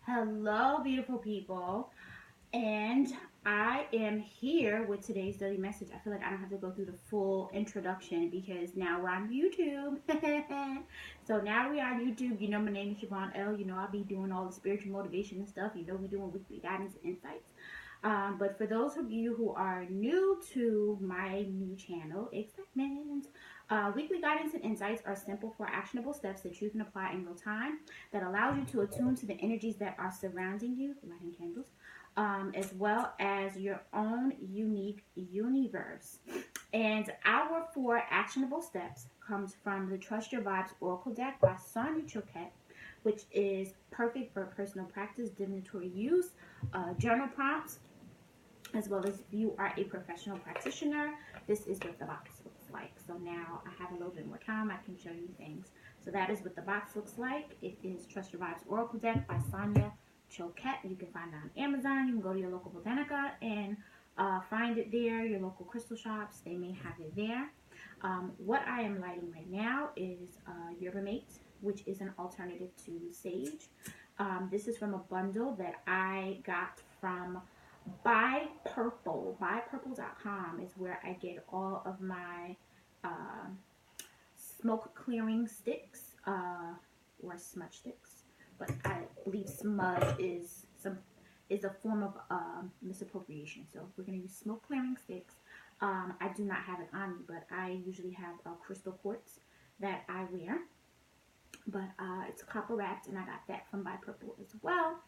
Hello, beautiful people. And I am here with today's daily message. I feel like I don't have to go through the full introduction because now we're on YouTube. So now we're on YouTube. You know, my name is Siobhan L. You know, I'll be doing all the spiritual motivation and stuff. You know, we're doing weekly guidance and insights. But for those of you who are new to my new channel, excitement, weekly guidance and insights are simple, for actionable steps that you can apply in real time that allows you to attune to the energies that are surrounding you, lighting candles, as well as your own unique universe. And our four actionable steps comes from the Trust Your Vibes Oracle deck by Sonia Choquette, which is perfect for personal practice, divinatory use, journal prompts, as well as if you are a professional practitioner. This is what the box looks like. So now I have a little bit more time, I can show you things. So that is what the box looks like. It is Trust Your Vibes Oracle Deck by Sonia Choquette. You can find it on Amazon. You can go to your local botanica and find it there. Your local crystal shops, they may have it there. What I am lighting right now is Yerba Mate, which is an alternative to sage. This is from a bundle that I got from Buy Purple. BuyPurple.com is where I get all of my uh, smoke clearing sticks or smudge sticks. But I believe smudge is a form of misappropriation. So we're going to use smoke clearing sticks. I do not have it on me, but I usually have crystal quartz that I wear. But it's copper wrapped, and I got that from Buy Purple as well.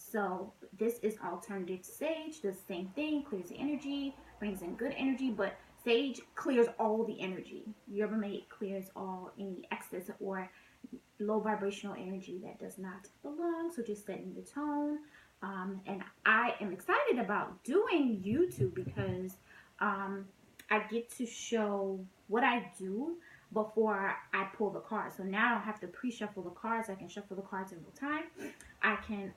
So this is alternative sage. Does the same thing, clears the energy, brings in good energy, but sage clears all the energy. Yerba Mate clears all any excess or low vibrational energy that does not belong. So just setting the tone. And I am excited about doing YouTube because I get to show what I do before I pull the cards. So now I don't have to pre-shuffle the cards. I can shuffle the cards in real time. I can,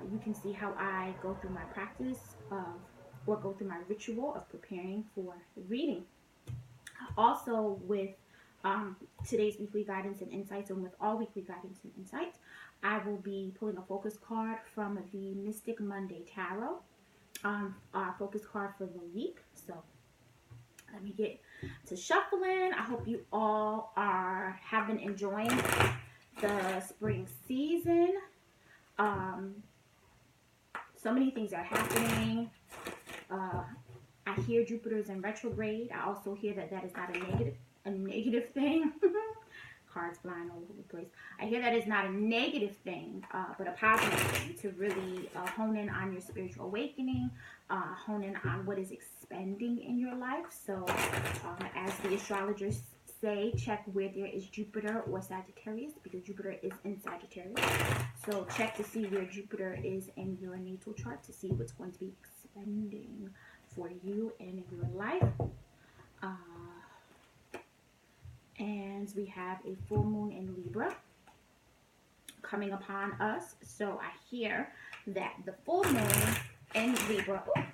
you can see how I go through my practice of, or go through my ritual of preparing for the reading. Also with today's weekly guidance and insights, and with all weekly guidance and insights, I will be pulling a focus card from the Mystic Monday Tarot, our focus card for the week. So let me get to shuffling. I hope you all have been enjoying the spring season. So many things are happening. I hear Jupiter's in retrograde. I also hear that that is not a negative thing. Cards flying all over the place. I hear that is not a negative thing, but a positive thing to really hone in on your spiritual awakening, hone in on what is expanding in your life. So as the astrologers say, check where there is Jupiter or Sagittarius, because Jupiter is in Sagittarius. So check to see where Jupiter is in your natal chart to see what's going to be expanding for you and in your life. And we have a full moon in Libra coming upon us. So I hear that the full moon in Libra, I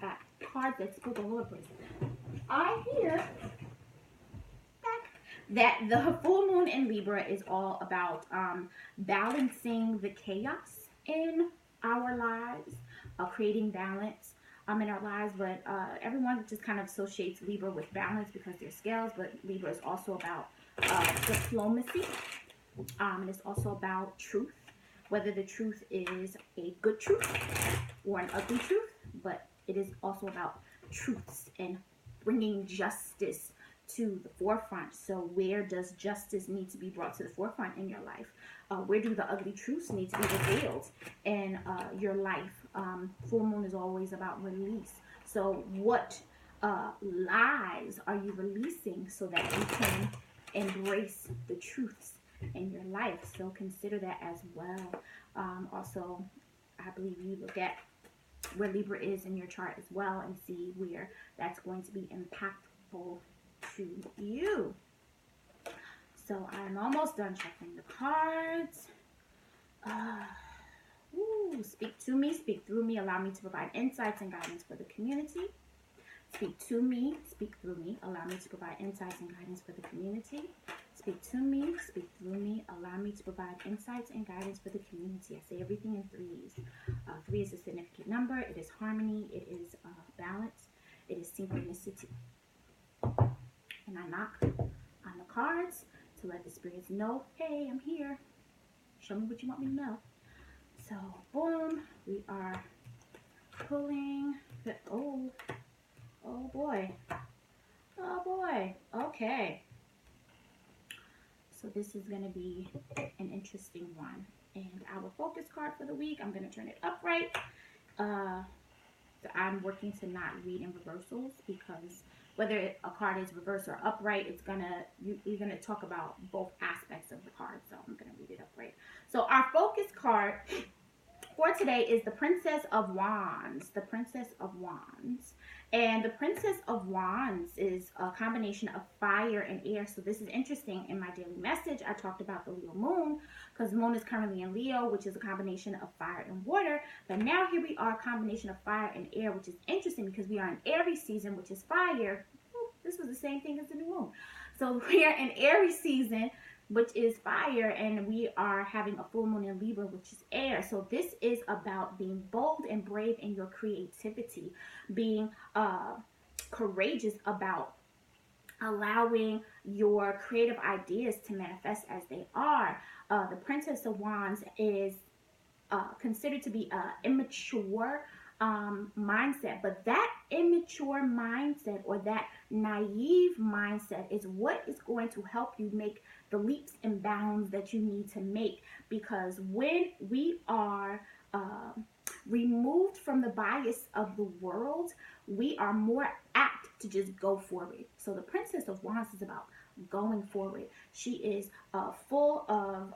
got cards that spoke all over the place. I hear that the full moon in Libra is all about balancing the chaos in our lives, creating balance in our lives. But everyone just kind of associates Libra with balance because they're scales, but Libra is also about diplomacy, and it's also about truth, whether the truth is a good truth or an ugly truth, but it is also about truths and bringing justice to the forefront. So where does justice need to be brought to the forefront in your life? Where do the ugly truths need to be revealed in your life? Full moon is always about release. So what lies are you releasing so that you can embrace the truths in your life? So consider that as well. Also, I believe you look at where Libra is in your chart as well and see where that's going to be impactful to you. So I'm almost done shuffling the cards. Speak to me, speak through me, allow me to provide insights and guidance for the community. Speak to me, speak through me, allow me to provide insights and guidance for the community. Speak to me, speak through me, allow me to provide insights and guidance for the community. I say everything in threes. Three is a significant number. It is harmony. It is balance. It is synchronicity. And I knock on the cards to let the spirits know, hey, I'm here. Show me what you want me to know. So, boom, we are pulling. Oh boy. Oh boy. Okay. So this is going to be an interesting one. And our focus card for the week, I'm going to turn it upright. I'm working to not read in reversals because whether a card is reversed or upright, it's you're gonna talk about both aspects of the card. So I'm gonna read it upright. So our focus card for today is the Princess of Wands. The Princess of Wands. And the Princess of Wands is a combination of fire and air. So this is interesting. In my daily message, I talked about the Leo moon because the moon is currently in Leo, which is a combination of fire and water. But now here we are, a combination of fire and air, which is interesting because we are in Aries season, which is fire. This was the same thing as the new moon. So we are in Aries season, which is fire, and we are having a full moon in Libra, which is air. So this is about being bold and brave in your creativity, being courageous about allowing your creative ideas to manifest as they are. The Princess of Wands is considered to be an immature mindset, but that immature mindset or that naive mindset is what is going to help you make the leaps and bounds that you need to make, because when we are removed from the bias of the world, we are more apt to just go for it. So the Princess of Wands is about going forward. She is full of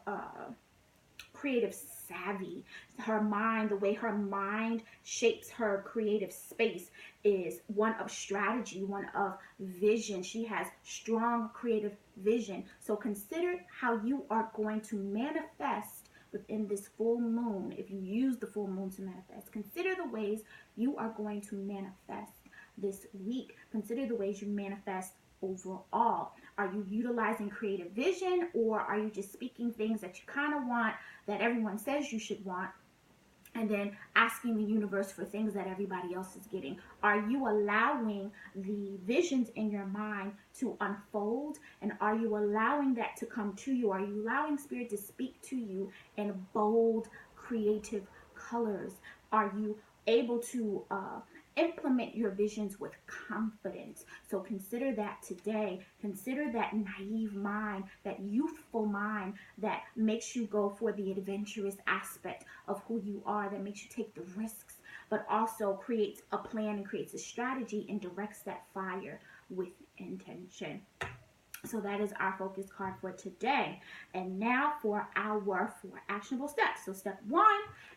creative savvy. Her mind, the way her mind shapes her creative space is one of strategy, one of vision. She has strong creative vision. So consider how you are going to manifest within this full moon. If you use the full moon to manifest, consider the ways you are going to manifest this week. Consider the ways you manifest overall. Are you utilizing creative vision, or are you just speaking things that you kind of want, that everyone says you should want, and then asking the universe for things that everybody else is getting? Are you allowing the visions in your mind to unfold, and are you allowing that to come to you? Are you allowing spirit to speak to you in bold, creative colors? Are you able to implement your visions with confidence? So consider that today. Consider that naive mind, that youthful mind that makes you go for the adventurous aspect of who you are, that makes you take the risks, but also creates a plan and creates a strategy and directs that fire with intention. So that is our focus card for today. And now for our 4 actionable steps. So step 1,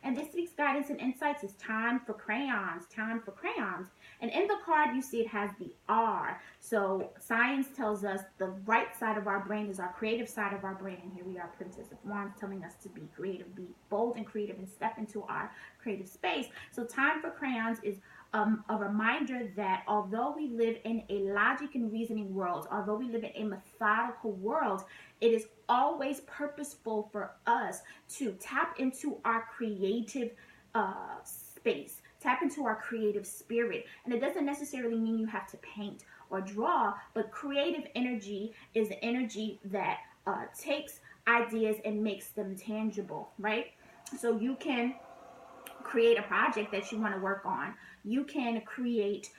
and this week's guidance and insights is time for crayons. Time for crayons. And in the card, you see it has the R. So science tells us the right side of our brain is our creative side of our brain. And here we are, Princess of Wands, telling us to be creative, be bold and creative, and step into our creative space. So time for crayons is a reminder that although we live in a logic and reasoning world, although we live in a methodical world, it is always purposeful for us to tap into our creative space, tap into our creative spirit. And it doesn't necessarily mean you have to paint or draw, but creative energy is the energy that takes ideas and makes them tangible, right? So you can create a project that you want to work on. You can create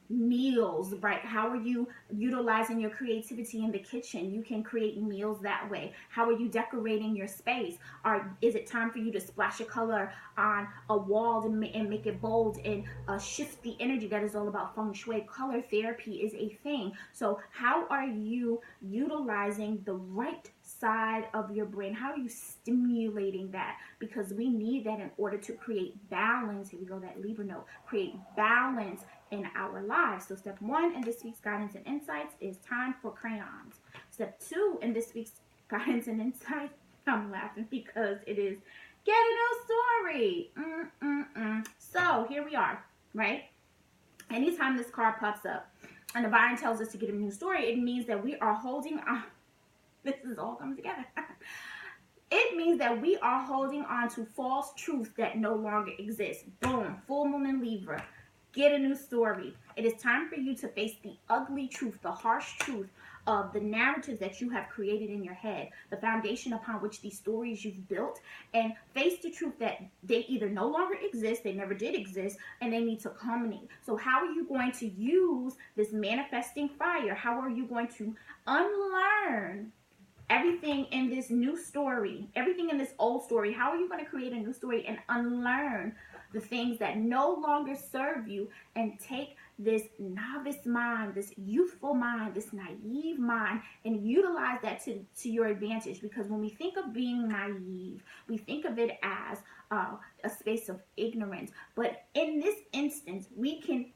meals, right? How are you utilizing your creativity in the kitchen? You can create meals that way. How are you decorating your space? Is it time for you to splash a color on a wall and make it bold and shift the energy? That is all about feng shui. Color therapy is a thing. So how are you utilizing the right side of your brain? How are you stimulating that? Because we need that in order to create balance. Here we go, that Libra note. Create balance in our lives. So step 1 in this week's guidance and insights is time for crayons. Step 2 in this week's guidance and insights, I'm laughing because it is get a new story. So here we are, right? Anytime this card pops up and the divine tells us to get a new story, it means that we are holding on. This is all coming together. It means that we are holding on to false truth that no longer exists. Boom, full moon in Libra. Get a new story. It is time for you to face the ugly truth, the harsh truth of the narratives that you have created in your head, the foundation upon which these stories you've built, and face the truth that they either no longer exist, they never did exist, and they need to culminate. So how are you going to use this manifesting fire? How are you going to unlearn everything in this new story, everything in this old story? How are you going to create a new story and unlearn the things that no longer serve you and take this novice mind, this youthful mind, this naive mind, and utilize that to your advantage? Because when we think of being naive, we think of it as a space of ignorance. But in this instance, we can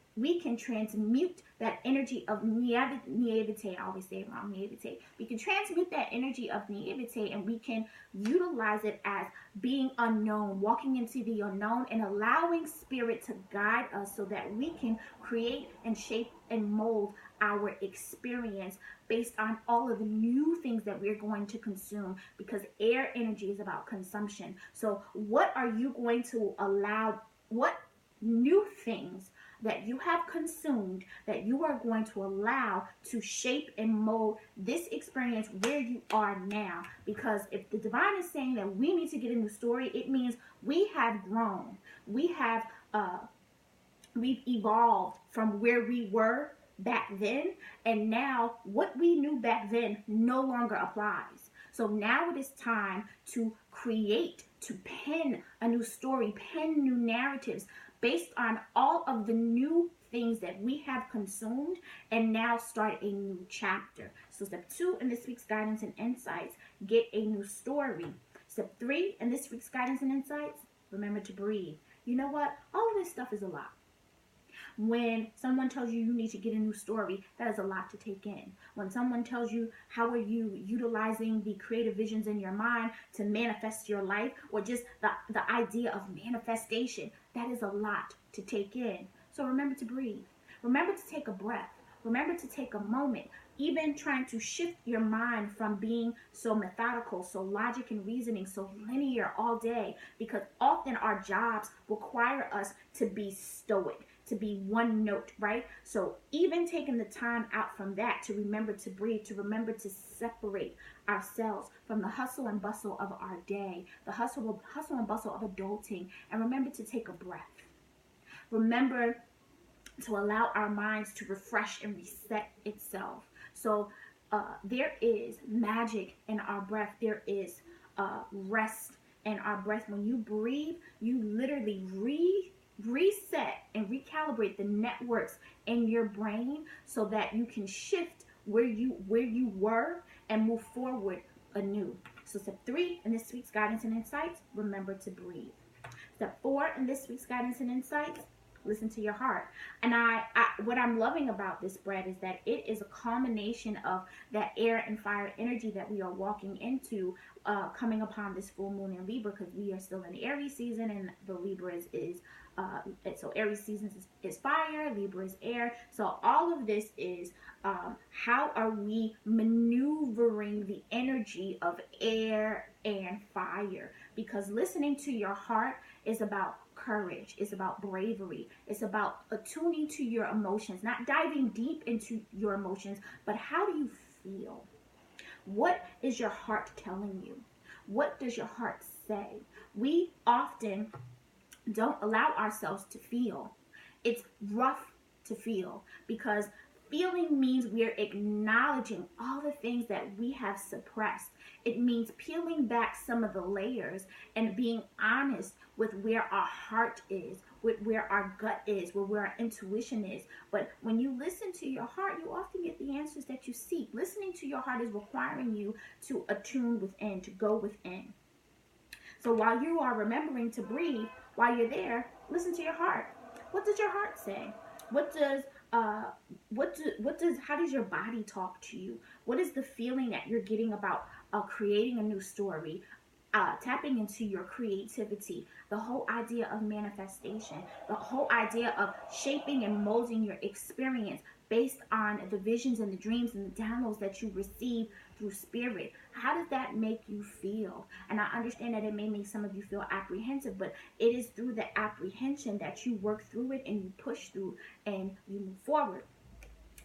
transmute that energy of naivete. I always say it wrong, naivete. We can transmute that energy of naivete, and we can utilize it as being unknown, walking into the unknown and allowing spirit to guide us so that we can create and shape and mold our experience based on all of the new things that we're going to consume, because air energy is about consumption. So what are you going to allow? What new things that you have consumed that you are going to allow to shape and mold this experience where you are now? Because if the divine is saying that we need to get a new story, it means we have grown. We've evolved from where we were back then, and now what we knew back then no longer applies. So now it is time to create, to pen a new story, pen new narratives based on all of the new things that we have consumed, and now start a new chapter. So step 2 in this week's guidance and insights, get a new story. Step 3 in this week's guidance and insights, remember to breathe. You know what? All of this stuff is a lot. When someone tells you you need to get a new story, that is a lot to take in. When someone tells you how are you utilizing the creative visions in your mind to manifest your life, or just the idea of manifestation, that is a lot to take in. So remember to breathe. Remember to take a breath. Remember to take a moment. Even trying to shift your mind from being so methodical, so logic and reasoning, so linear all day, because often our jobs require us to be stoic, to be one note, right? So even taking the time out from that to remember to breathe, to remember to separate ourselves from the hustle and bustle of our day, the hustle and bustle of adulting, and remember to take a breath. Remember to allow our minds to refresh and reset itself. So there is magic in our breath. There is rest in our breath. When you breathe, you literally reset and recalibrate the networks in your brain so that you can shift where you were and move forward anew. So step 3 in this week's guidance and insights, remember to breathe. Step 4 in this week's guidance and insights, listen to your heart. And I what I'm loving about this spread is that it is a combination of that air and fire energy that we are walking into, coming upon this full moon in Libra, because we are still in the Aries season, and the Libra is so Aries season is fire, Libra is air. So all of this is how are we maneuvering the energy of air and fire? Because listening to your heart is about courage, it's about bravery, it's about attuning to your emotions, not diving deep into your emotions, but how do you feel? What is your heart telling you? What does your heart say? We often don't allow ourselves to feel. It's rough to feel, because feeling means we're acknowledging all the things that we have suppressed. It means peeling back some of the layers and being honest with where our heart is, with where our gut is, where our intuition is. But when you listen to your heart, you often get the answers that you seek. Listening to your heart is requiring you to attune within, to go within. So while you are remembering to breathe, while you're there, listen to your heart. What does your heart say? How does your body talk to you? What is the feeling that you're getting about creating a new story? Tapping into your creativity, the whole idea of manifestation, the whole idea of shaping and molding your experience based on the visions and the dreams and the downloads that you receive through spirit. How does that make you feel? And I understand that it may make some of you feel apprehensive, but it is through the apprehension that you work through it and you push through and you move forward.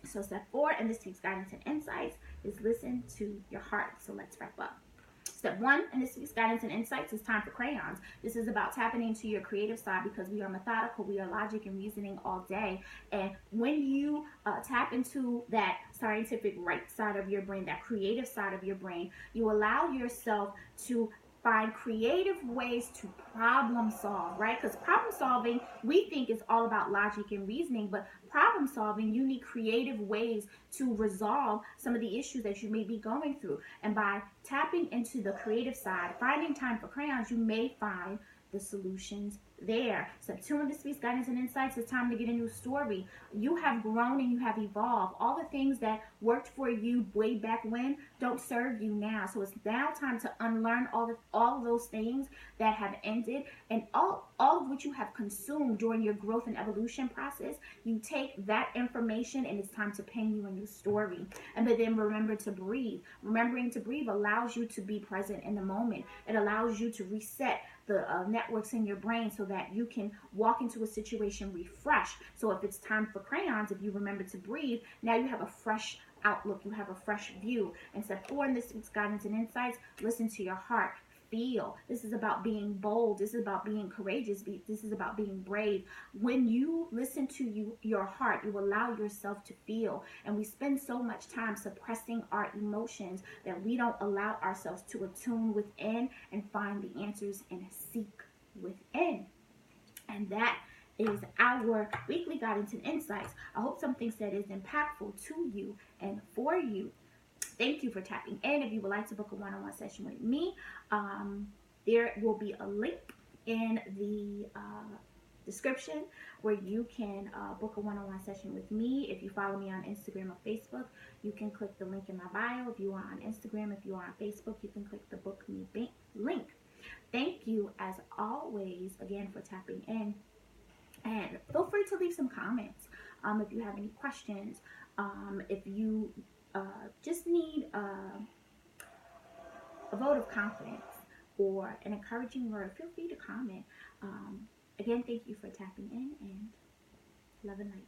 So step 4 in this week's guidance and insights is listen to your heart. So let's wrap up. Step 1 in this week's guidance and insights is time for crayons. This is about tapping into your creative side, because we are methodical, we are logic and reasoning all day. And when you tap into that scientific right side of your brain, that creative side of your brain, you allow yourself to find creative ways to problem solve, right? Because problem solving, we think, is all about logic and reasoning, but problem solving, you need creative ways to resolve some of the issues that you may be going through. And by tapping into the creative side, finding time for crayons, you may find the solutions there. Step 2 in this week's guidance and insights is time to get a new story. You have grown and you have evolved. All the things that worked for you way back when don't serve you now. So it's now time to unlearn all of those things that have ended, and all of which you have consumed during your growth and evolution process. You take that information and it's time to pen you a new story. And but then remember to breathe. Remembering to breathe allows you to be present in the moment. It allows you to reset the networks in your brain so that you can walk into a situation refreshed. So if it's time for crayons, if you remember to breathe, now you have a fresh outlook, you have a fresh view. And step 4 in this week's guidance and insights, listen to your heart. Feel. This is about being bold. This is about being courageous. This is about being brave. When you listen to your heart, you allow yourself to feel. And we spend so much time suppressing our emotions that we don't allow ourselves to attune within and find the answers and seek within. And that is our weekly guidance and insights. I hope something said is impactful to you and for you. Thank you for tapping in. If you would like to book a one-on-one session with me, there will be a link in the description where you can book a one-on-one session with me. If you follow me on Instagram or Facebook, you can click the link in my bio. If you are on Instagram, if you are on Facebook, you can click the book me link. Thank you, as always, again, for tapping in. And feel free to leave some comments if you have any questions. If you just need a vote of confidence or an encouraging word, feel free to comment. Again, thank you for tapping in, and love and light.